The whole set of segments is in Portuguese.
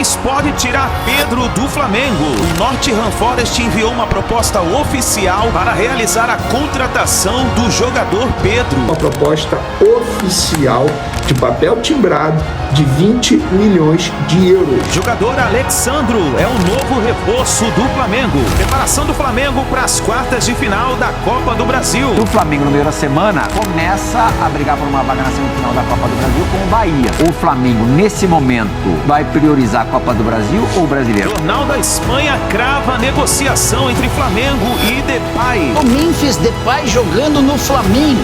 Diniz pode tirar Pedro do Flamengo. O Nottingham Forest enviou uma proposta oficial para realizar a contratação do jogador Pedro. Uma proposta oficial de papel timbrado de 20 milhões de euros. Jogador Alexandro é o novo reforço do Flamengo. Preparação do Flamengo para as quartas de final da Copa do Brasil. O Flamengo, no meio da semana, começa a brigar por uma vaga na semifinal da Copa do Brasil com o Bahia. O Flamengo, nesse momento, vai priorizar a Copa do Brasil ou o Brasileiro? Jornal da Espanha crava negociação entre Flamengo e Depay. O Memphis Depay jogando no Flamengo.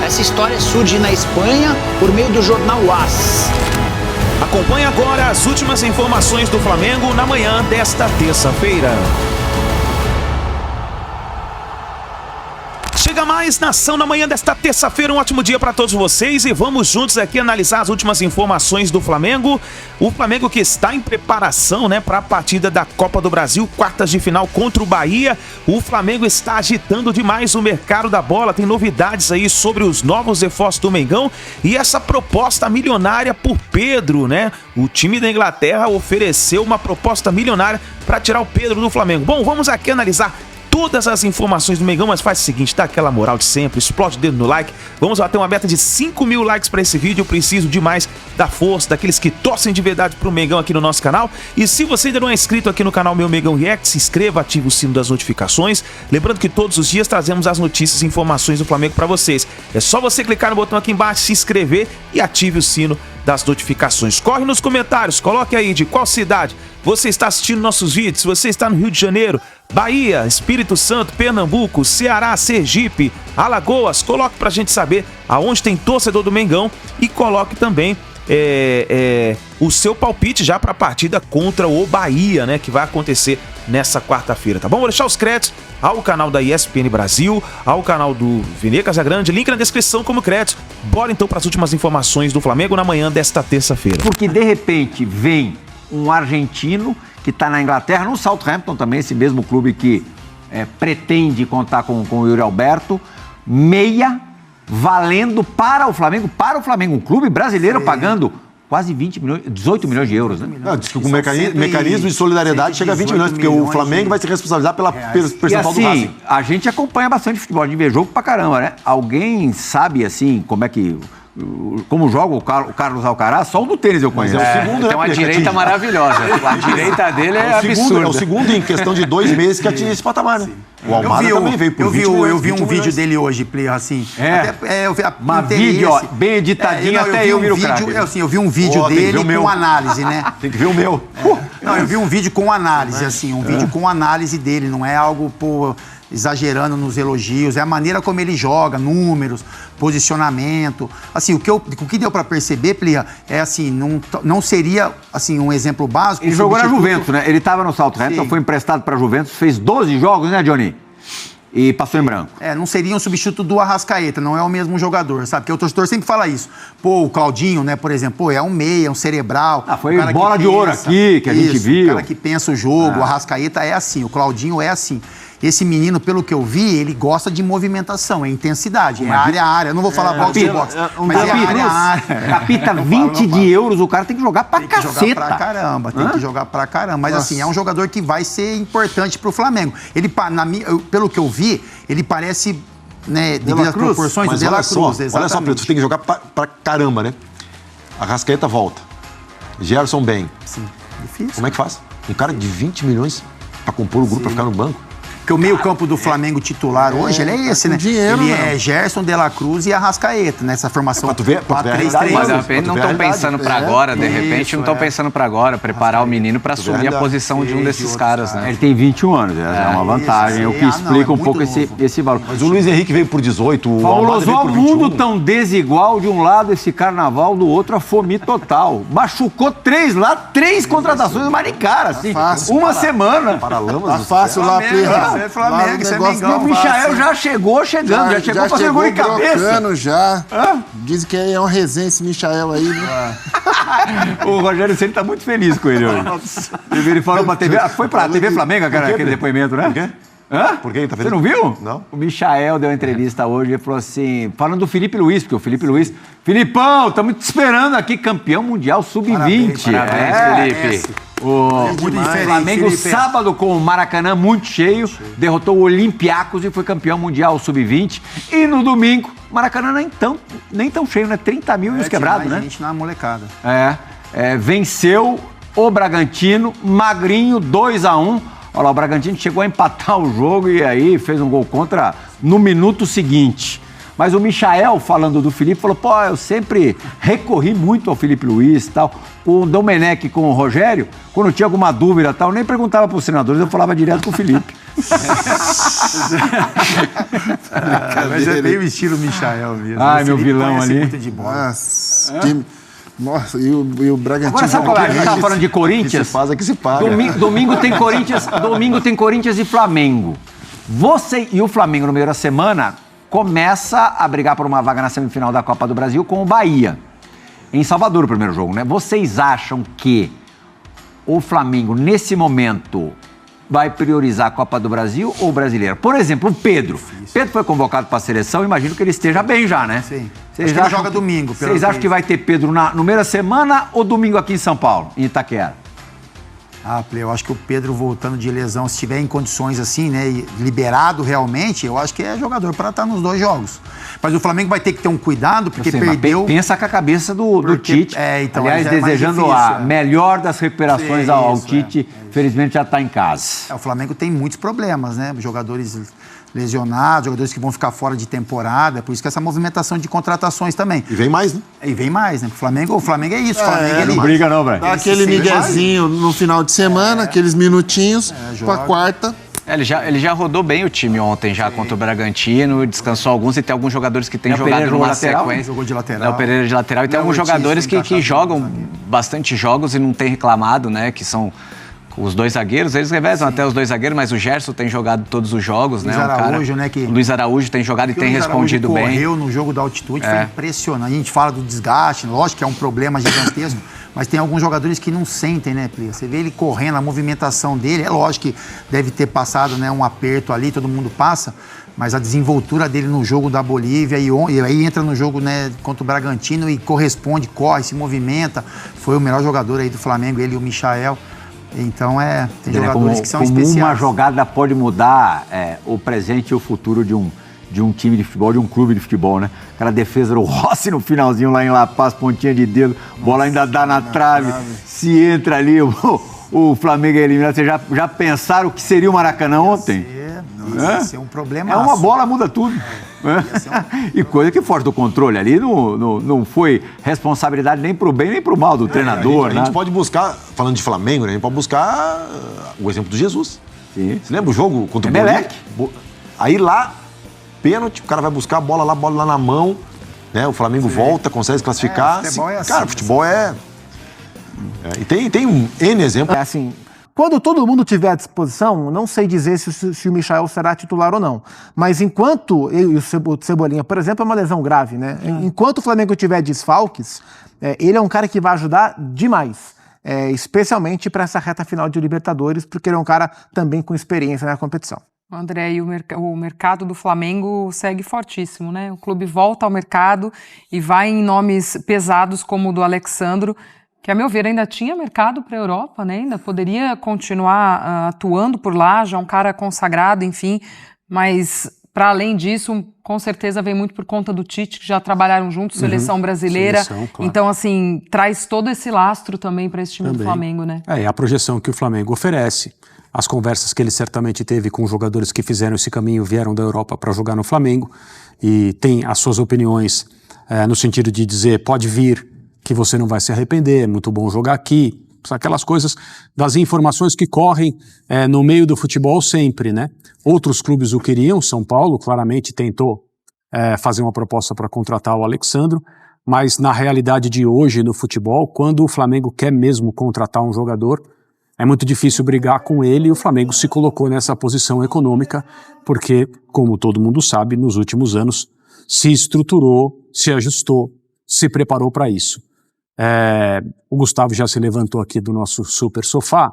Essa história surge na Espanha por meio do jornal AS. Acompanhe agora as últimas informações do Flamengo na manhã desta terça-feira. Chega mais, nação, na manhã desta terça-feira. Um ótimo dia para todos vocês e vamos juntos aqui analisar as últimas informações do Flamengo. O Flamengo que está em preparação, né, para a partida da Copa do Brasil, quartas de final contra o Bahia. O Flamengo está agitando demais o mercado da bola. Tem novidades aí sobre os novos reforços do Mengão e essa proposta milionária por Pedro, né? O time da Inglaterra ofereceu uma proposta milionária para tirar o Pedro do Flamengo. Bom, vamos aqui analisar todas as informações do Mengão, mas faz o seguinte, dá aquela moral de sempre, explode o dedo no like. Vamos bater uma meta de 5 mil likes para esse vídeo. Eu preciso demais da força daqueles que torcem de verdade pro Mengão aqui no nosso canal. E se você ainda não é inscrito aqui no canal Meu Mengão React, se inscreva, ative o sino das notificações. Lembrando que todos os dias trazemos as notícias e informações do Flamengo para vocês. É só você clicar no botão aqui embaixo, se inscrever e ative o sino das notificações. Corre nos comentários, coloque aí de qual cidade você está assistindo nossos vídeos. Se você está no Rio de Janeiro, Bahia, Espírito Santo, Pernambuco, Ceará, Sergipe, Alagoas, coloque pra gente saber aonde tem torcedor do Mengão e coloque também o seu palpite já para a partida contra o Bahia, né, que vai acontecer nessa quarta-feira, tá bom? Vou deixar os créditos ao canal da ESPN Brasil, ao canal do Vene Casagrande, link na descrição como crédito. Bora então para as últimas informações do Flamengo na manhã desta terça-feira. Porque de repente vem um argentino que está na Inglaterra, no Southampton também, esse mesmo clube que pretende contar com o Yuri Alberto, meia, valendo para o Flamengo, um clube brasileiro pagando quase 20 milhões, 18 milhões de euros, né? Não, diz que o mecanismo de solidariedade chega a 20 milhões, porque o Flamengo vai se responsabilizar pelo percentual do Racing. A gente acompanha bastante futebol, a gente vê jogo pra caramba, né? Alguém sabe, assim, como joga o Carlos Alcaraz? Só o do tênis eu conheço. Mas é o segundo, tem uma direita maravilhosa. A direita dele é absurda. É o segundo em questão de 2 meses que atinge esse patamar, né? O Almada também veio por 20 milhões. Eu vi um vídeo dele hoje, assim. Eu vi uma vídeo, ó, bem editadinho, até eu viro o craque. Eu vi um vídeo dele com análise, né? Tem que ver o meu. Não, eu vi um vídeo com análise, assim, vídeo com análise dele, não é algo, exagerando nos elogios, é a maneira como ele joga, números, posicionamento. Assim, o que deu para perceber, Plia, é assim, não seria assim um exemplo básico. Ele jogou na Juventus, né? Ele estava no Southampton, foi emprestado para a Juventus, fez 12 jogos, né, Johnny? E passou em branco. Não seria um substituto do Arrascaeta, não é o mesmo jogador, sabe? Porque o torcedor sempre fala isso. O Claudinho, né, por exemplo, é um meia, um cerebral. Foi bola de ouro aqui, que a gente viu. O cara que pensa o jogo, o Arrascaeta é assim, o Claudinho é assim. Esse menino, pelo que eu vi, ele gosta de movimentação, é intensidade, é área a área. Eu não vou falar box to box, mas é área a área. Capita 20 de euros, o cara tem que jogar pra caceta. Tem que jogar pra caramba, tem que jogar pra caramba. Mas assim, é um jogador que vai ser importante pro Flamengo. Ele, pelo que eu vi, ele parece, né, devido às proporções do De La Cruz. Olha só, Pedro, você tem que jogar pra caramba, né? Arrascaeta volta. Gerson bem. Sim, difícil. Como é que faz? Um cara de 20 milhões pra compor o grupo, pra ficar no banco? Porque o meio-campo do Flamengo titular hoje, ele é esse, né? Dinheiro, ele é Gerson, De La Cruz e Arrascaeta, nessa formação 4-3-3. Mas de repente não estão pensando para agora, de repente não estão pensando para agora, preparar o menino para assumir a posição de um desses caras, né? Ele tem 21 anos, é uma vantagem, o que explica um pouco esse valor. Mas o Luiz Henrique veio por 18, o Almada veio por 21. O mundo tão desigual, de um lado esse carnaval, do outro a fome total. Machucou 3 lá, 3 contratações, mas de cara, assim, uma semana. Paralamas. Tá fácil lá, Plirra. É Flamengo, isso é Mengão. O Michael já chegou chegando, já chegou com a segura em cabeça. Já. Dizem que é uma resenha esse Michael aí, né? O Rogério Ceni tá muito feliz com ele hoje. Ele falou pra TV. Foi pra TV Flamengo, cara, aquele depoimento, né? Hã? Por que ele tá Você feliz? não viu? Não. O Michael deu uma entrevista hoje e falou assim, falando do Felipe Luiz, porque o Felipe Luiz... Filipão, estamos te esperando aqui, campeão mundial sub-20. Parabéns, Felipe. O Flamengo, sábado, com o Maracanã muito cheio, derrotou o Olympiacos e foi campeão mundial sub-20. E no domingo, Maracanã nem tão cheio, né? 30 mil e os quebrados, né? gente na molecada. Venceu o Bragantino, magrinho, 2-1. Olha lá, o Bragantino chegou a empatar o jogo e aí fez um gol contra no minuto seguinte. Mas o Michael, falando do Felipe, falou, pô, eu sempre recorri muito ao Felipe Luiz e tal. O Domenech com o Rogério, quando tinha alguma dúvida e tal, nem perguntava para os senadores, eu falava direto com o Felipe. Mas é bem o estilo Michael mesmo. Ai, meu vilão ali. Muito de bola. Nossa, e o Bragantino... Agora, sabe qual é? A gente estava falando de Corinthians. Que se faz é que se paga. Domingo tem Corinthians e Flamengo. Você e o Flamengo, no meio da semana, começa a brigar por uma vaga na semifinal da Copa do Brasil com o Bahia. Em Salvador, o primeiro jogo, né? Vocês acham que o Flamengo, nesse momento, vai priorizar a Copa do Brasil ou o Brasileiro? Por exemplo, o Pedro. Pedro foi convocado para a seleção, imagino que ele esteja bem já, né? Sim. Vocês Acho que ele joga domingo. Vocês acham que vai ter Pedro no meio da semana ou domingo aqui em São Paulo, em Itaquera? Eu acho que o Pedro voltando de lesão, se estiver em condições assim, né, e liberado realmente, eu acho que é jogador para estar nos 2 jogos. Mas o Flamengo vai ter que ter um cuidado, porque perdeu... Pensa com a cabeça do Tite. Então, aliás, desejando difícil, a melhor das recuperações ao Tite, felizmente já está em casa. O Flamengo tem muitos problemas, né? Jogadores lesionados, jogadores que vão ficar fora de temporada, por isso que essa movimentação de contratações também. E vem mais, né? E vem mais, né? O Flamengo é isso. O Flamengo, não briga não, velho. Dá aquele miguezinho no final de semana, aqueles minutinhos, pra quarta. Ele já rodou bem o time ontem, já contra o Bragantino, descansou alguns e tem alguns jogadores que têm jogado numa sequência. Jogou de lateral. O Pereira de lateral. E tem alguns jogadores que jogam bastante jogos e não tem reclamado, né? Que são os 2 zagueiros, eles revezam até os 2 zagueiros, mas o Gerson tem jogado todos os jogos, Luiz né? Araújo, né? O Luiz Araújo tem jogado e tem respondido bem. Correu no jogo da altitude, foi impressionante. A gente fala do desgaste, lógico que é um problema gigantesco, mas tem alguns jogadores que não sentem, né, Plia? Você vê ele correndo, a movimentação dele, é lógico que deve ter passado, né, um aperto ali, todo mundo passa, mas a desenvoltura dele no jogo da Bolívia e aí entra no jogo, né, contra o Bragantino e corresponde, corre, se movimenta. Foi o melhor jogador aí do Flamengo, ele e o Michael. Então, tem jogadores que são especiais. Uma jogada pode mudar o presente e o futuro de um time de futebol, de um clube de futebol, né? Aquela defesa do Rossi no finalzinho lá em La Paz, pontinha de dedo, bola ainda dá na trave, se entra ali, o Flamengo é eliminado. Vocês já pensaram o que seria o Maracanã ontem? Ia ser um problema. É uma bola, muda tudo. E coisa que foge do controle ali, não foi responsabilidade nem pro bem nem pro mal do treinador. A gente pode buscar, falando de Flamengo, né? A gente pode buscar o exemplo do Jesus. Sim. Você lembra o jogo contra o Bolívia? Aí lá, pênalti, o cara vai buscar a bola lá na mão, né? O Flamengo volta, consegue se classificar. Futebol é assim, cara, futebol E tem um N exemplo. Assim, quando todo mundo tiver à disposição, não sei dizer se o Michael será titular ou não. Mas enquanto o Cebolinha, por exemplo, é uma lesão grave, né? Enquanto o Flamengo tiver desfalques, ele é um cara que vai ajudar demais. Especialmente para essa reta final de Libertadores, porque ele é um cara também com experiência na competição. André, e o mercado do Flamengo segue fortíssimo, né? O clube volta ao mercado e vai em nomes pesados como o do Alexandro, que, a meu ver, ainda tinha mercado para a Europa, né? Ainda poderia continuar atuando por lá, já um cara consagrado, enfim. Mas, para além disso, com certeza vem muito por conta do Tite, que já trabalharam juntos, seleção brasileira. Claro. Então, assim, traz todo esse lastro também para esse time do Flamengo, né? É a projeção que o Flamengo oferece. As conversas que ele certamente teve com jogadores que fizeram esse caminho, vieram da Europa para jogar no Flamengo, e tem as suas opiniões no sentido de dizer, pode vir, que você não vai se arrepender, é muito bom jogar aqui, aquelas coisas das informações que correm no meio do futebol sempre, né? Outros clubes o queriam, São Paulo claramente tentou fazer uma proposta para contratar o Alexandro, mas na realidade de hoje no futebol, quando o Flamengo quer mesmo contratar um jogador, é muito difícil brigar com ele, e o Flamengo se colocou nessa posição econômica, porque, como todo mundo sabe, nos últimos anos se estruturou, se ajustou, se preparou para isso. O Gustavo já se levantou aqui do nosso super sofá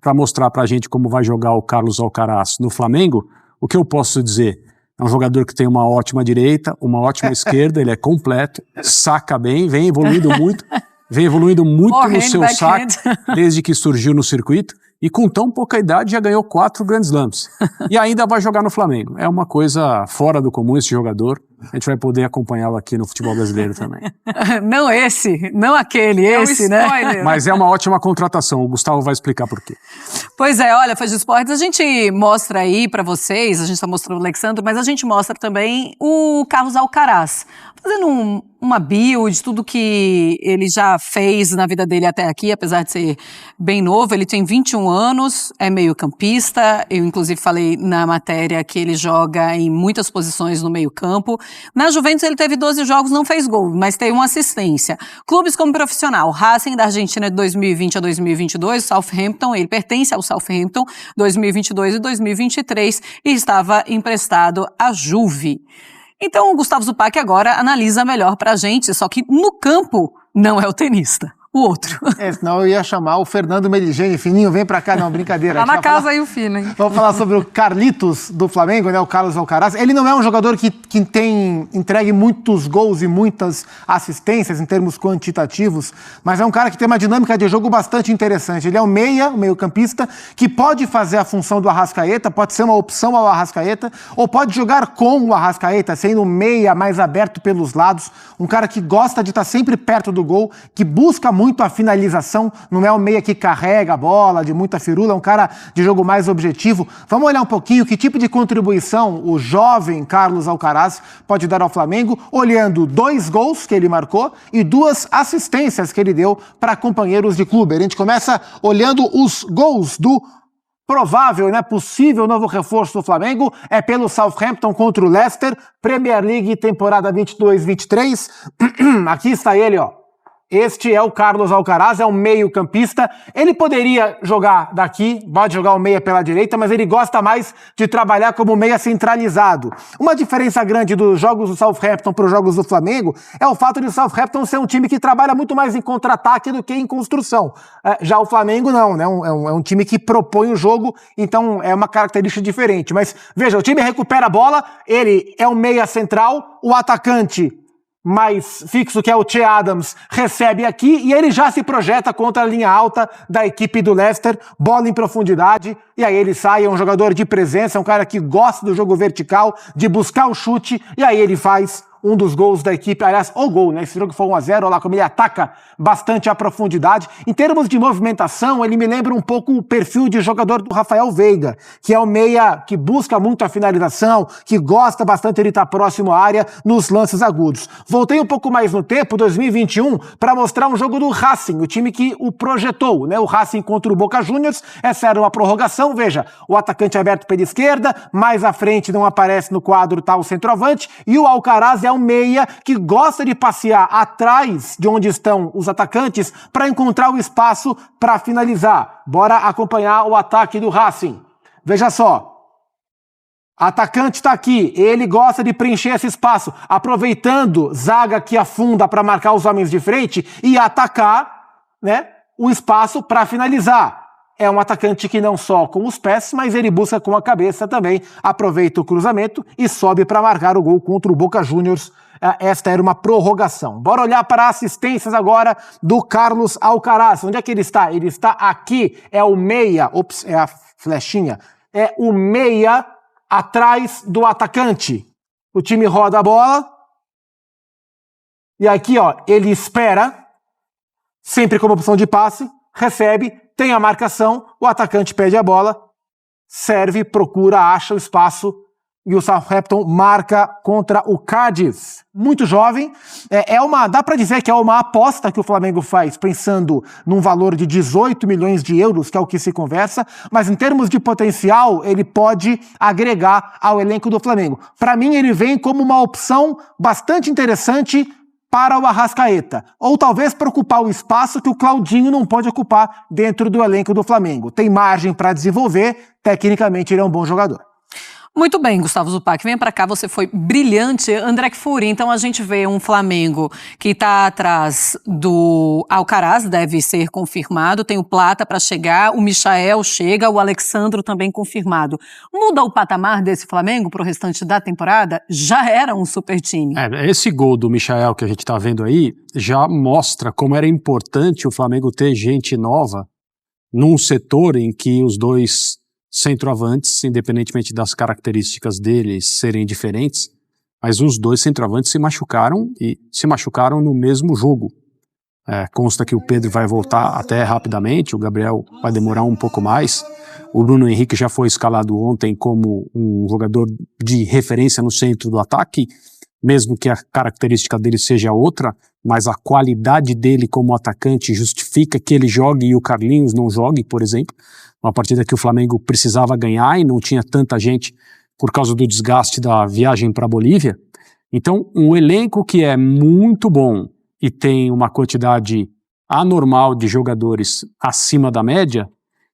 para mostrar para a gente como vai jogar o Carlos Alcaraz no Flamengo, o que eu posso dizer? É um jogador que tem uma ótima direita, uma ótima esquerda, ele é completo, saca bem, vem evoluindo muito no seu saque, desde que surgiu no circuito, e com tão pouca idade já ganhou 4 Grand Slams. E ainda vai jogar no Flamengo. É uma coisa fora do comum esse jogador. A gente vai poder acompanhá-lo aqui no futebol brasileiro também. Não esse, não aquele, esse, né? Mas é uma ótima contratação, o Gustavo vai explicar por quê. Pois é, olha, Faz de Esportes, a gente mostra aí pra vocês, a gente tá mostrando o Alexandre, mas a gente mostra também o Carlos Alcaraz, fazendo uma bio de tudo que ele já fez na vida dele até aqui, apesar de ser bem novo. Ele tem 21 anos, é meio-campista. Eu, inclusive, falei na matéria que ele joga em muitas posições no meio-campo. Na Juventus, ele teve 12 jogos, não fez gol, mas tem uma assistência. Clubes como profissional, Racing da Argentina de 2020 a 2022, Southampton, ele pertence ao Southampton, 2022 e 2023, e estava emprestado à Juve. Então, o Gustavo Zupac agora analisa melhor pra gente, só que no campo não é o tenista, o outro. Senão eu ia chamar o Fernando Meligeni. Fininho, vem pra cá, não, brincadeira. Tá na casa aí o Fino, hein? Vamos falar sobre o Carlitos do Flamengo, né, o Carlos Alcaraz. Ele não é um jogador que tem entregue muitos gols e muitas assistências em termos quantitativos, mas é um cara que tem uma dinâmica de jogo bastante interessante. Ele é um meio-campista, que pode fazer a função do Arrascaeta, pode ser uma opção ao Arrascaeta, ou pode jogar com o Arrascaeta, sendo um meia mais aberto pelos lados, um cara que gosta de estar sempre perto do gol, que busca muito a finalização, não é um meia que carrega a bola, de muita firula, é um cara de jogo mais objetivo. Vamos olhar um pouquinho que tipo de contribuição o jovem Carlos Alcaraz pode dar ao Flamengo, olhando 2 gols que ele marcou e 2 assistências que ele deu para companheiros de clube. A gente começa olhando os gols do provável, né, possível novo reforço do Flamengo, é pelo Southampton contra o Leicester, Premier League temporada 22-23. Aqui está ele, ó. Este é o Carlos Alcaraz, é um meio-campista. Ele poderia jogar daqui, pode jogar o meia pela direita, mas ele gosta mais de trabalhar como meia centralizado. Uma diferença grande dos jogos do Southampton para os jogos do Flamengo é o fato de o Southampton ser um time que trabalha muito mais em contra-ataque do que em construção. Já o Flamengo não, né? É um time que propõe o jogo, então é uma característica diferente. Mas veja, o time recupera a bola, ele é um meia central, o atacante mais fixo, que é o Che Adams, recebe aqui e ele já se projeta contra a linha alta da equipe do Leicester, bola em profundidade, e aí ele sai, é um jogador de presença, é um cara que gosta do jogo vertical, de buscar o chute, e aí ele faz um dos gols da equipe, aliás, o gol, né? Esse jogo foi 1-0, olha lá como ele ataca bastante a profundidade. Em termos de movimentação, ele me lembra um pouco o perfil de jogador do Rafael Veiga, que é o meia que busca muito a finalização, que gosta bastante de estar próximo à área nos lances agudos. Voltei um pouco mais no tempo, 2021, para mostrar um jogo do Racing, o time que o projetou, né? O Racing contra o Boca Juniors, essa era uma prorrogação, veja, o atacante aberto pela esquerda, mais à frente não aparece no quadro, tá o centroavante, e o Alcaraz é um meia que gosta de passear atrás de onde estão os atacantes para encontrar o espaço para finalizar. Bora acompanhar o ataque do Racing. Veja só. Atacante está aqui, ele gosta de preencher esse espaço, aproveitando zaga que afunda para marcar os homens de frente e atacar, né, o espaço para finalizar. É um atacante que não só com os pés, mas ele busca com a cabeça também, aproveita o cruzamento e sobe para marcar o gol contra o Boca Juniors. Esta era uma prorrogação. Bora olhar para assistências agora do Carlos Alcaraz. Onde é que ele está? Ele está aqui, é o meia, ops, é a flechinha, é o meia atrás do atacante. O time roda a bola e aqui, ó, ele espera, sempre como opção de passe, recebe, tem a marcação, o atacante pede a bola, serve, procura, acha o espaço e o Southampton marca contra o Cardiff. Muito jovem, dá para dizer que é uma aposta que o Flamengo faz, pensando num valor de 18 milhões de euros, que é o que se conversa, mas em termos de potencial, ele pode agregar ao elenco do Flamengo. Para mim, ele vem como uma opção bastante interessante para o Arrascaeta, ou talvez para ocupar o espaço que o Claudinho não pode ocupar dentro do elenco do Flamengo. Tem margem para desenvolver, tecnicamente ele é um bom jogador. Muito bem, Gustavo Zupac, venha para cá, você foi brilhante. André Kfouri, então a gente vê um Flamengo que está atrás do Alcaraz, deve ser confirmado, tem o Plata para chegar, o Michael chega, o Alexandro também confirmado. Muda o patamar desse Flamengo para o restante da temporada? Já era um super time. Esse gol do Michael que a gente está vendo aí já mostra como era importante o Flamengo ter gente nova num setor em que os dois centroavantes, independentemente das características deles serem diferentes, mas os dois centroavantes se machucaram e se machucaram no mesmo jogo. Consta que o Pedro vai voltar até rapidamente, o Gabriel vai demorar um pouco mais. O Bruno Henrique já foi escalado ontem como um jogador de referência no centro do ataque, mesmo que a característica dele seja outra, mas a qualidade dele como atacante justifica que ele jogue e o Carlinhos não jogue, por exemplo. Uma partida que o Flamengo precisava ganhar e não tinha tanta gente por causa do desgaste da viagem para a Bolívia. Então, um elenco que é muito bom e tem uma quantidade anormal de jogadores acima da média,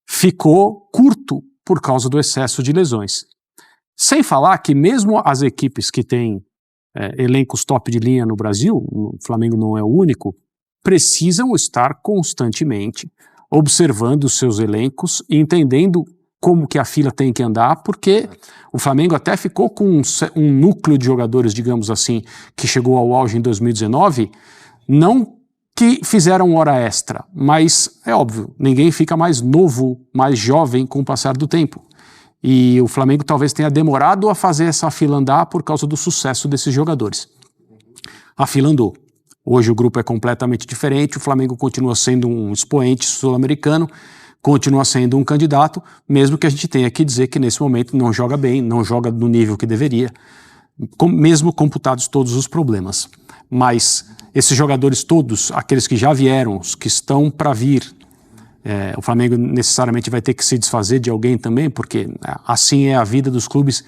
ficou curto por causa do excesso de lesões. Sem falar que mesmo as equipes que têm elencos top de linha no Brasil, o Flamengo não é o único, precisam estar constantemente observando os seus elencos e entendendo como que a fila tem que andar, porque o Flamengo até ficou com um núcleo de jogadores, digamos assim, que chegou ao auge em 2019, não que fizeram hora extra, mas é óbvio, ninguém fica mais novo, mais jovem com o passar do tempo. E o Flamengo talvez tenha demorado a fazer essa fila andar por causa do sucesso desses jogadores. A fila andou. Hoje o grupo é completamente diferente, o Flamengo continua sendo um expoente sul-americano, continua sendo um candidato, mesmo que a gente tenha que dizer que nesse momento não joga bem, não joga no nível que deveria, mesmo computados todos os problemas. Mas esses jogadores todos, aqueles que já vieram, os que estão para vir, o Flamengo necessariamente vai ter que se desfazer de alguém também, porque assim é a vida dos clubes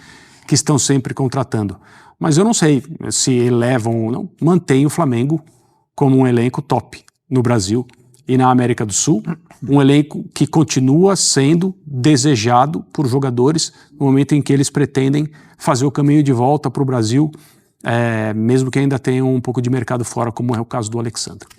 que estão sempre contratando. Mas eu não sei se elevam ou não, mantém o Flamengo como um elenco top no Brasil e na América do Sul, um elenco que continua sendo desejado por jogadores no momento em que eles pretendem fazer o caminho de volta para o Brasil, mesmo que ainda tenham um pouco de mercado fora, como é o caso do Alexandre.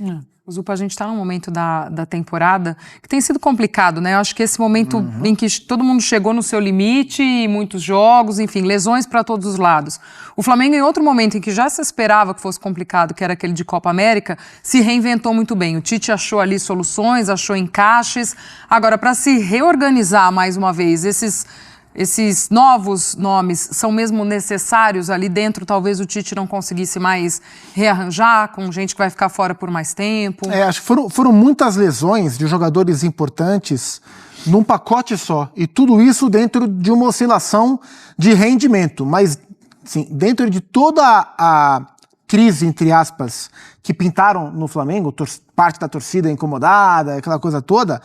Zupa, a gente está num momento da temporada que tem sido complicado, né? Eu acho que esse momento em que todo mundo chegou no seu limite, muitos jogos, enfim, lesões para todos os lados. O Flamengo, em outro momento em que já se esperava que fosse complicado, que era aquele de Copa América, se reinventou muito bem. O Tite achou ali soluções, achou encaixes. Agora, para se reorganizar mais uma vez, esses novos nomes são mesmo necessários ali dentro? Talvez o Tite não conseguisse mais rearranjar com gente que vai ficar fora por mais tempo. Acho que foram muitas lesões de jogadores importantes num pacote só. E tudo isso dentro de uma oscilação de rendimento. Mas, assim, dentro de toda a crise, entre aspas, que pintaram no Flamengo, parte da torcida incomodada, aquela coisa toda,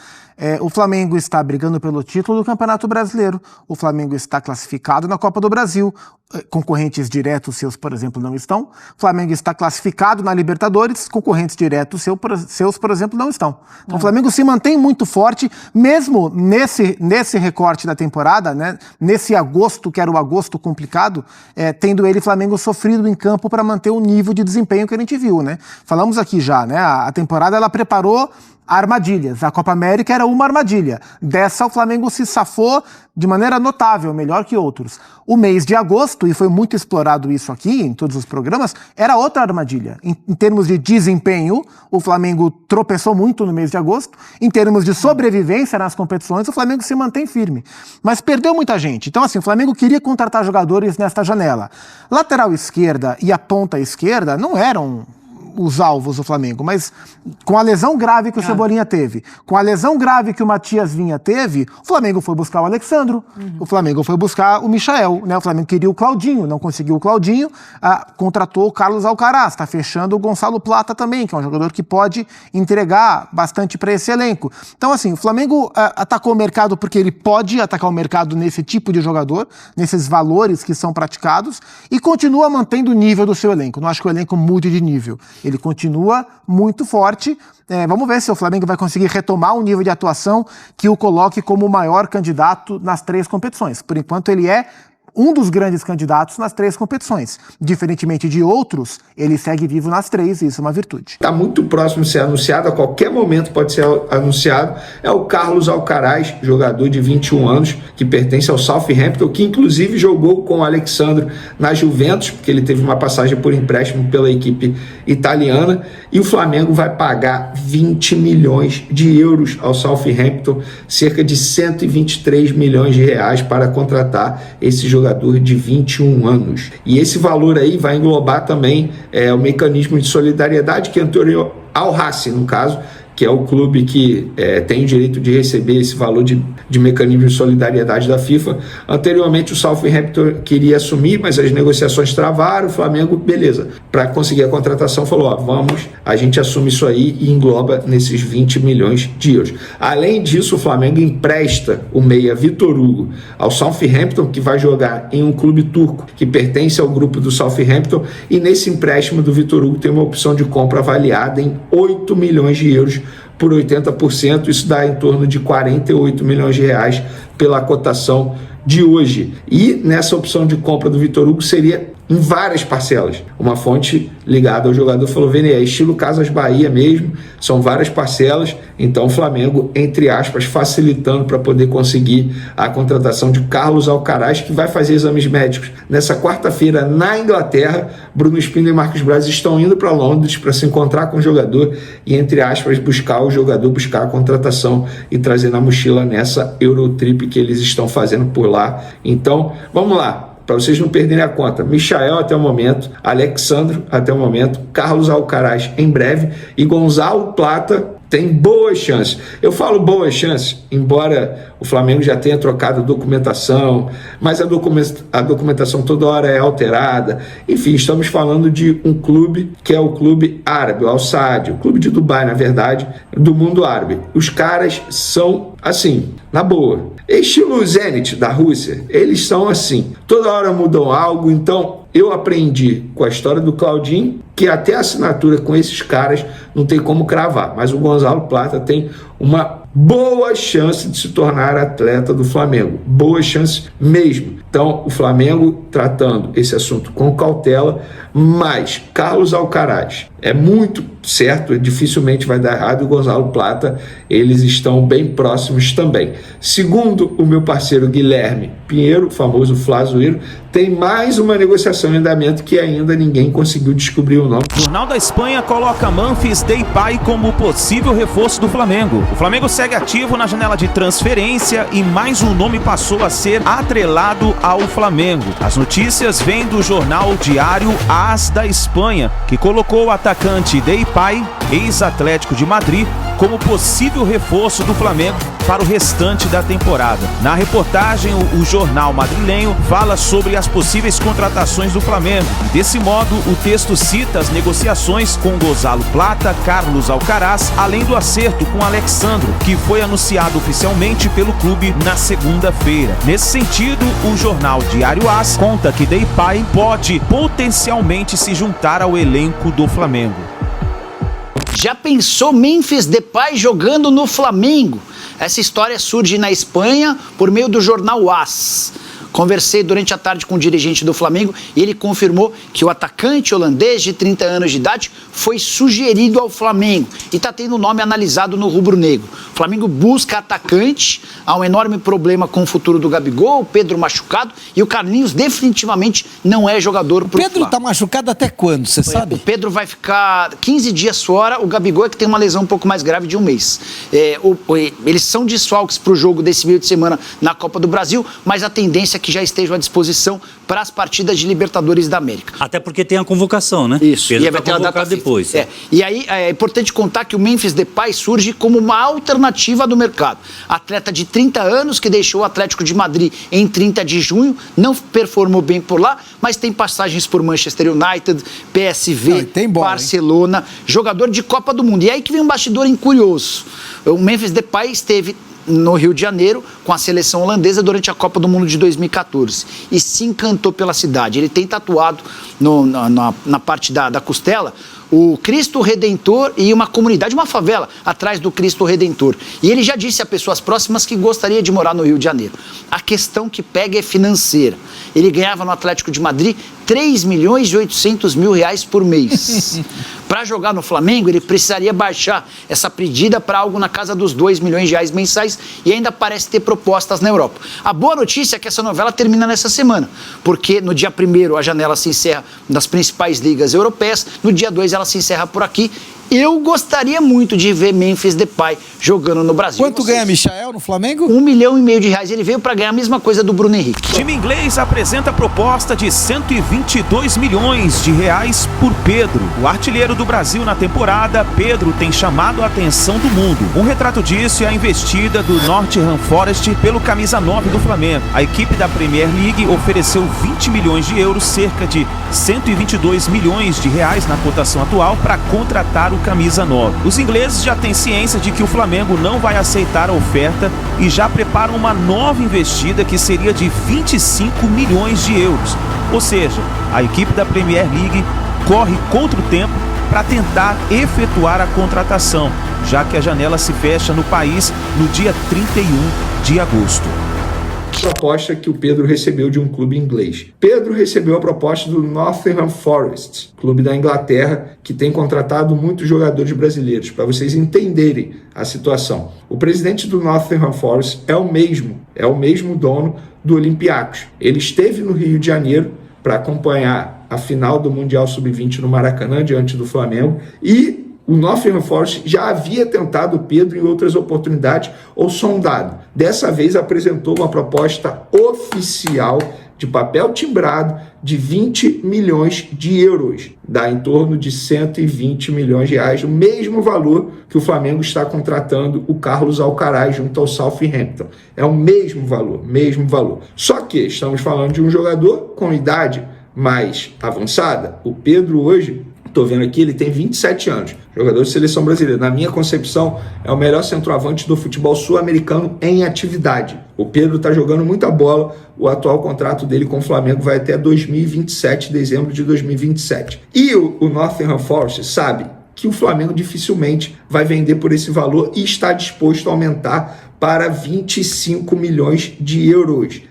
o Flamengo está brigando pelo título do Campeonato Brasileiro, o Flamengo está classificado na Copa do Brasil, concorrentes diretos seus, por exemplo, não estão, o Flamengo está classificado na Libertadores, concorrentes diretos seus, por exemplo, não estão. Então o Flamengo se mantém muito forte, mesmo nesse recorte da temporada, né, nesse agosto, que era o agosto complicado, tendo ele, Flamengo, sofrido em campo para manter o nível de desempenho que a gente viu, né? Falamos aqui já, né? A temporada ela preparou armadilhas. A Copa América era uma armadilha. Dessa o Flamengo se safou de maneira notável, melhor que outros. O mês de agosto, e foi muito explorado isso aqui em todos os programas, era outra armadilha. Em termos de desempenho, o Flamengo tropeçou muito no mês de agosto. Em termos de sobrevivência nas competições, o Flamengo se mantém firme. Mas perdeu muita gente. Então, assim, o Flamengo queria contratar jogadores nesta janela. Lateral esquerda e a ponta esquerda não eram os alvos do Flamengo, mas com a lesão grave que o Cebolinha teve, com a lesão grave que o Matias Vinha teve, o Flamengo foi buscar o Alexandro, o Flamengo foi buscar o Michael, né? O Flamengo queria o Claudinho, não conseguiu o Claudinho, contratou o Carlos Alcaraz, está fechando o Gonçalo Plata também, que é um jogador que pode entregar bastante para esse elenco. Então, assim, o Flamengo atacou o mercado porque ele pode atacar o mercado nesse tipo de jogador, nesses valores que são praticados, e continua mantendo o nível do seu elenco. Não acho que o elenco mude de nível. Ele continua muito forte. Vamos ver se o Flamengo vai conseguir retomar um nível de atuação que o coloque como o maior candidato nas 3 competições. Por enquanto, ele é um dos grandes candidatos nas 3 competições. Diferentemente de outros, ele segue vivo nas 3 e isso é uma virtude. Está muito próximo de ser anunciado, a qualquer momento pode ser anunciado, é o Carlos Alcaraz, jogador de 21 anos, que pertence ao Southampton, que inclusive jogou com o Alexandro na Juventus, porque ele teve uma passagem por empréstimo pela equipe italiana, e o Flamengo vai pagar 20 milhões de euros ao Southampton, cerca de 123 milhões de reais para contratar esse jogador de 21 anos. E esse valor aí vai englobar também o mecanismo de solidariedade que é anterior ao Racing, no caso, que é o clube que tem o direito de receber esse valor de mecanismo de solidariedade da FIFA. Anteriormente o Southampton queria assumir, mas as negociações travaram, o Flamengo, beleza, para conseguir a contratação falou, a gente assume isso aí e engloba nesses 20 milhões de euros. Além disso, o Flamengo empresta o meia Vitor Hugo ao Southampton, que vai jogar em um clube turco que pertence ao grupo do Southampton, e nesse empréstimo do Vitor Hugo tem uma opção de compra avaliada em 8 milhões de euros por 80%, isso dá em torno de 48 milhões de reais pela cotação de hoje. E nessa opção de compra do Vitor Hugo seria em várias parcelas. Uma fonte ligada ao jogador falou, Vene, é estilo Casas Bahia mesmo, são várias parcelas, então o Flamengo, entre aspas, facilitando para poder conseguir a contratação de Carlos Alcaraz, que vai fazer exames médicos nessa quarta-feira na Inglaterra. Bruno Spindler e Marcos Braz estão indo para Londres para se encontrar com o jogador e, entre aspas, buscar o jogador, buscar a contratação e trazer na mochila nessa Eurotrip que eles estão fazendo por lá. Então, vamos lá. Para vocês não perderem a conta, Michael até o momento, Alexandro até o momento, Carlos Alcaraz em breve e Gonzalo Plata tem boas chances. Eu falo boas chances, embora o Flamengo já tenha trocado documentação, mas a documentação toda hora é alterada. Enfim, estamos falando de um clube que é o clube árabe, o Al Saad, o clube de Dubai, na verdade, do mundo árabe. Os caras são assim, na boa. Estilo Zenit da Rússia, eles são assim. Toda hora mudam algo, então eu aprendi com a história do Claudinho que até a assinatura com esses caras não tem como cravar, mas o Gonzalo Plata tem uma boa chance de se tornar atleta do Flamengo, boa chance mesmo. Então o Flamengo tratando esse assunto com cautela, mas Carlos Alcaraz é muito certo, dificilmente vai dar errado, e o Gonzalo Plata, eles estão bem próximos também. Segundo o meu parceiro Guilherme Pinheiro, o famoso Flazoeiro, tem mais uma negociação em andamento que ainda ninguém conseguiu descobrir o nome. O Jornal da Espanha coloca Memphis Depay como possível reforço do Flamengo. O Flamengo segue ativo na janela de transferência e mais um nome passou a ser atrelado ao Flamengo. As notícias vêm do jornal diário AS da Espanha, que colocou o atacante Depay, ex-Atlético de Madrid, como possível reforço do Flamengo para o restante da temporada. Na reportagem, o jornal madrilenho fala sobre as possíveis contratações do Flamengo. Desse modo, o texto cita as negociações com Gonzalo Plata, Carlos Alcaraz, além do acerto com Alexandro, que foi anunciado oficialmente pelo clube na segunda-feira. Nesse sentido, o jornal Diário AS conta que Depay pode potencialmente se juntar ao elenco do Flamengo. Já pensou Memphis Depay jogando no Flamengo? Essa história surge na Espanha por meio do jornal AS. Conversei durante a tarde com o dirigente do Flamengo e ele confirmou que o atacante holandês de 30 anos de idade foi sugerido ao Flamengo e está tendo o nome analisado no rubro-negro. O Flamengo busca atacante, há um enorme problema com o futuro do Gabigol, o Pedro machucado e o Carlinhos definitivamente não é jogador pro Pedro está machucado até quando, você sabe? O Pedro vai ficar 15 dias fora, o Gabigol é que tem uma lesão um pouco mais grave de um mês. Eles são desfalques para o jogo desse meio de semana na Copa do Brasil, mas a tendência que já estejam à disposição para as partidas de Libertadores da América. Até porque tem a convocação, né? Isso. Pedro e vai ter a data depois. E aí é importante contar que o Memphis Depay surge como uma alternativa do mercado. Atleta de 30 anos que deixou o Atlético de Madrid em 30 de junho, não performou bem por lá, mas tem passagens por Manchester United, PSV, Barcelona, jogador de Copa do Mundo. E aí que vem um bastidor curioso. O Memphis Depay esteve no Rio de Janeiro com a seleção holandesa durante a Copa do Mundo de 2014 e se encantou pela cidade. Ele tem tatuado na parte da costela o Cristo Redentor e uma comunidade, uma favela atrás do Cristo Redentor. E ele já disse a pessoas próximas que gostaria de morar no Rio de Janeiro. A questão que pega é financeira. Ele ganhava no Atlético de Madrid 3.800.000 por mês. Para jogar no Flamengo, ele precisaria baixar essa pedida para algo na casa dos 2 milhões de reais mensais e ainda parece ter propostas na Europa. A boa notícia é que essa novela termina nessa semana, porque no dia 1º a janela se encerra nas principais ligas europeias, no dia 2 ela se encerra por aqui. Eu gostaria muito de ver Memphis Depay jogando no Brasil. Quanto ganha Michael no Flamengo? 1,5 milhão de reais. Ele veio para ganhar a mesma coisa do Bruno Henrique. Time inglês apresenta proposta de 122 milhões de reais por Pedro. O artilheiro do Brasil na temporada, Pedro, tem chamado a atenção do mundo. Um retrato disso é a investida do Nottingham Forest pelo camisa 9 do Flamengo. A equipe da Premier League ofereceu 20 milhões de euros, cerca de 122 milhões de reais na cotação atual, para contratar o camisa 9. Os ingleses já têm ciência de que o Flamengo não vai aceitar a oferta e já preparam uma nova investida que seria de 25 milhões de euros. Ou seja, a equipe da Premier League corre contra o tempo para tentar efetuar a contratação, já que a janela se fecha no país no dia 31 de agosto. Proposta que o Pedro recebeu de um clube inglês. Pedro recebeu a proposta do Nottingham Forest, clube da Inglaterra, que tem contratado muitos jogadores brasileiros, para vocês entenderem a situação. O presidente do Nottingham Forest é o mesmo dono do Olympiacos. Ele esteve no Rio de Janeiro para acompanhar a final do Mundial Sub-20 no Maracanã, diante do Flamengo, e o Nottingham Forest já havia tentado o Pedro em outras oportunidades ou sondado. Dessa vez apresentou uma proposta oficial de papel timbrado de 20 milhões de euros. Dá em torno de 120 milhões de reais, o mesmo valor que o Flamengo está contratando o Carlos Alcaraz junto ao Southampton. É o mesmo valor. Só que estamos falando de um jogador com idade mais avançada. O Pedro hoje, estou vendo aqui, ele tem 27 anos, jogador de seleção brasileira. Na minha concepção, é o melhor centroavante do futebol sul-americano em atividade. O Pedro está jogando muita bola. O atual contrato dele com o Flamengo vai até 2027, dezembro de 2027. E o Nottingham Forest sabe que o Flamengo dificilmente vai vender por esse valor e está disposto a aumentar para 25 milhões de euros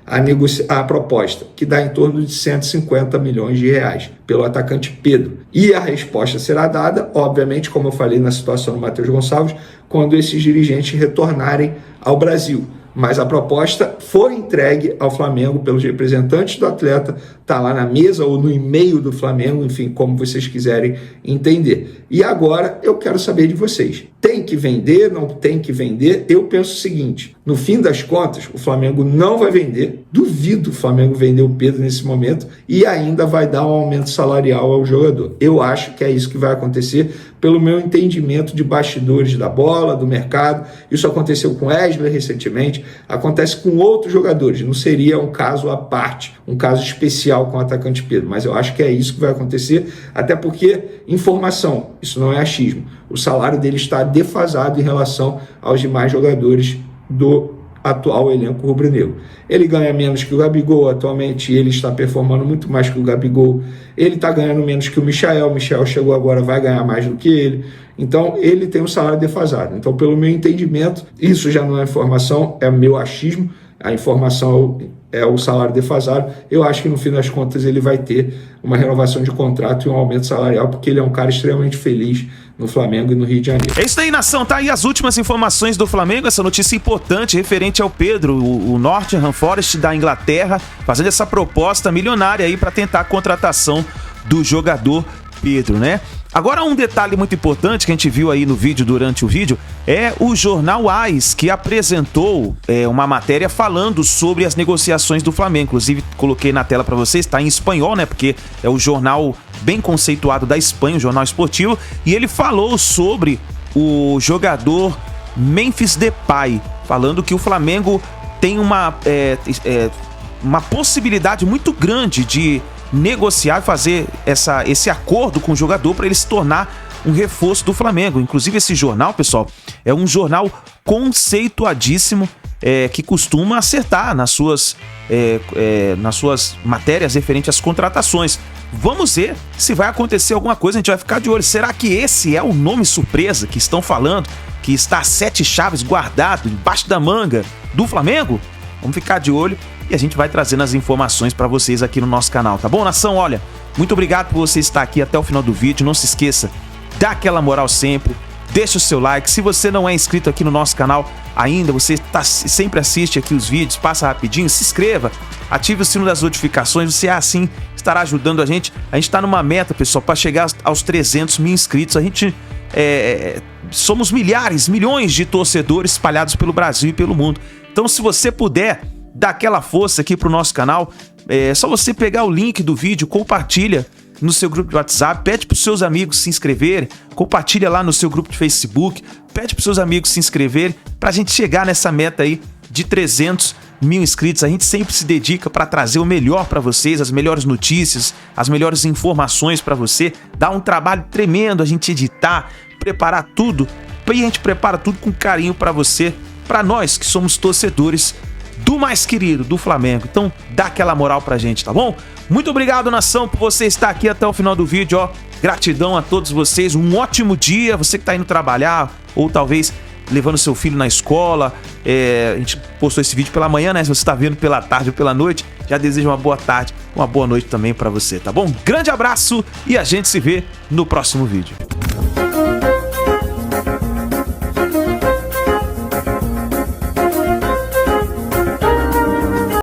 a proposta, que dá em torno de 150 milhões de reais pelo atacante Pedro. E a resposta será dada, obviamente, como eu falei na situação do Matheus Gonçalves, quando esses dirigentes retornarem ao Brasil. Mas a proposta foi entregue ao Flamengo pelos representantes do atleta, está lá na mesa ou no e-mail do Flamengo, enfim, como vocês quiserem entender. E agora eu quero saber de vocês. Tem que vender, não tem que vender? Eu penso o seguinte, no fim das contas, o Flamengo não vai vender, duvido o Flamengo vender o Pedro nesse momento e ainda vai dar um aumento salarial ao jogador. Eu acho que é isso que vai acontecer, pelo meu entendimento de bastidores da bola, do mercado. Isso aconteceu com Wesley recentemente, acontece com outros jogadores, não seria um caso à parte, um caso especial com o atacante Pedro, mas eu acho que é isso que vai acontecer, até porque informação, isso não é achismo, o salário dele está defasado em relação aos demais jogadores do atual elenco rubro-negro. Ele ganha menos que o Gabigol, atualmente ele está performando muito mais que o Gabigol, ele está ganhando menos que o Michael chegou agora, vai ganhar mais do que ele, então ele tem um salário defasado. Então, pelo meu entendimento, isso já não é informação, é meu achismo, a informação é o salário defasado. Eu acho que no fim das contas ele vai ter uma renovação de contrato e um aumento salarial, porque ele é um cara extremamente feliz no Flamengo e no Rio de Janeiro. É isso aí, nação. Tá aí as últimas informações do Flamengo, essa notícia importante referente ao Pedro, o Nottingham Forest da Inglaterra, fazendo essa proposta milionária aí para tentar a contratação do jogador Pedro, né? Agora, um detalhe muito importante que a gente viu aí no vídeo, durante o vídeo, é o jornal AS, que apresentou uma matéria falando sobre as negociações do Flamengo. Inclusive, coloquei na tela para vocês, está em espanhol, né? Porque é o jornal bem conceituado da Espanha, o jornal esportivo, e ele falou sobre o jogador Memphis Depay, falando que o Flamengo tem uma possibilidade muito grande de negociar e fazer esse acordo com o jogador para ele se tornar um reforço do Flamengo. Inclusive, esse jornal, pessoal, é um jornal conceituadíssimo, que costuma acertar nas suas matérias referentes às contratações. Vamos ver se vai acontecer alguma coisa, a gente vai ficar de olho. Será que esse é o nome surpresa que estão falando, que está 7 chaves guardado embaixo da manga do Flamengo? Vamos ficar de olho e a gente vai trazendo as informações para vocês aqui no nosso canal, tá bom, nação? Olha, muito obrigado por você estar aqui até o final do vídeo. Não se esqueça, dá aquela moral sempre, deixa o seu like. Se você não é inscrito aqui no nosso canal ainda, você sempre assiste aqui os vídeos, passa rapidinho, se inscreva, ative o sino das notificações, você assim estará ajudando a gente. A gente está numa meta, pessoal, para chegar aos 300 mil inscritos. A gente somos milhões de torcedores espalhados pelo Brasil e pelo mundo. Então, se você puder dar aquela força aqui pro nosso canal, é só você pegar o link do vídeo, compartilha no seu grupo de WhatsApp, pede pros seus amigos se inscreverem, compartilha lá no seu grupo de Facebook, pede pros seus amigos se inscreverem, pra gente chegar nessa meta aí de 300 mil inscritos. A gente sempre se dedica para trazer o melhor para vocês, as melhores notícias, as melhores informações para você. Dá um trabalho tremendo a gente editar, preparar tudo, e a gente prepara tudo com carinho para você, para nós que somos torcedores do mais querido, do Flamengo. Então dá aquela moral pra gente, tá bom? Muito obrigado, nação, por você estar aqui até o final do vídeo, ó. Gratidão a todos vocês, um ótimo dia, você que tá indo trabalhar ou talvez levando seu filho na escola. A gente postou esse vídeo pela manhã, né? Se você tá vendo pela tarde ou pela noite, já desejo uma boa tarde, uma boa noite também pra você, tá bom? Grande abraço e a gente se vê no próximo vídeo.